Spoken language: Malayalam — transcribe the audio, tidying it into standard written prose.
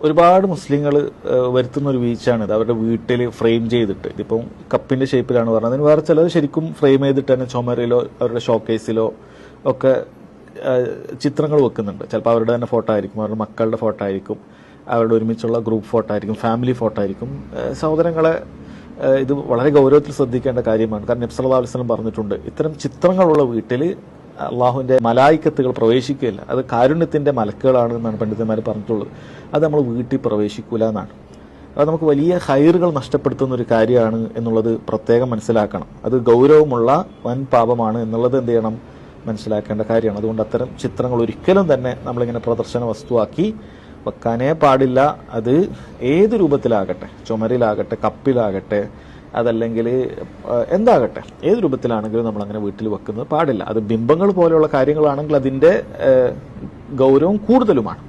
ഒരുപാട് മുസ്ലിങ്ങൾ വരുത്തുന്ന ഒരു വീഴ്ചയാണിത്. അവരുടെ വീട്ടിൽ ഫ്രെയിം ചെയ്തിട്ട്, ഇതിപ്പം കപ്പിന്റെ ഷേപ്പിലാണ് പറഞ്ഞത്, അതിന് വേറെ ചിലർ ശരിക്കും ഫ്രെയിം ചെയ്തിട്ട് തന്നെ ചുമരിലോ അവരുടെ ഷോക്കേസിലോ ഒക്കെ ചിത്രങ്ങൾ വെക്കുന്നുണ്ട്. ചിലപ്പോൾ അവരുടെ തന്നെ ഫോട്ടോ ആയിരിക്കും, അവരുടെ മക്കളുടെ ഫോട്ടോ ആയിരിക്കും, അവരുടെ ഒരുമിച്ചുള്ള ഗ്രൂപ്പ് ഫോട്ടോ ആയിരിക്കും, ഫാമിലി ഫോട്ടോ ആയിരിക്കും. സഹോദരങ്ങളെ, ഇത് വളരെ ഗൗരവത്തിൽ ശ്രദ്ധിക്കേണ്ട കാര്യമാണ്. കാരണം നബി സല്ലല്ലാഹു അലൈഹി വസല്ലം പറഞ്ഞിട്ടുണ്ട്, ഇത്തരം ചിത്രങ്ങളുള്ള വീട്ടിൽ അള്ളാഹുവിന്റെ മലായിക്കത്തുകൾ പ്രവേശിക്കുകയില്ല. അത് കാരുണ്യത്തിന്റെ മലക്കുകളാണ് എന്നാണ് പണ്ഡിതന്മാർ പറഞ്ഞിട്ടുള്ളത്. അത് നമ്മൾ വീട്ടിൽ പ്രവേശിക്കൂല എന്നാണ്. അത് നമുക്ക് വലിയ ഹൈറുകൾ നഷ്ടപ്പെടുത്തുന്ന ഒരു കാര്യമാണ് എന്നുള്ളത് പ്രത്യേകം മനസ്സിലാക്കണം. അത് ഗൗരവമുള്ള വൻ പാപമാണ് എന്നുള്ളത് എന്ത് ചെയ്യണം, മനസ്സിലാക്കേണ്ട കാര്യമാണ്. അതുകൊണ്ട് അത്തരം ചിത്രങ്ങൾ ഒരിക്കലും തന്നെ നമ്മളിങ്ങനെ പ്രദർശന വസ്തുവാക്കി വെക്കാനേ പാടില്ല. അത് ഏത് രൂപത്തിലാകട്ടെ, ചുമരിലാകട്ടെ, കപ്പിലാകട്ടെ, അതല്ലെങ്കിൽ എന്താകട്ടെ, ഏത് രൂപത്തിലാണെങ്കിലും നമ്മളങ്ങനെ വീട്ടിൽ വെക്കുന്നത് പാടില്ല. അത് ബിംബങ്ങൾ പോലെയുള്ള കാര്യങ്ങളാണെങ്കിൽ അതിൻ്റെ ഗൗരവം കൂടുതലുമാണ്.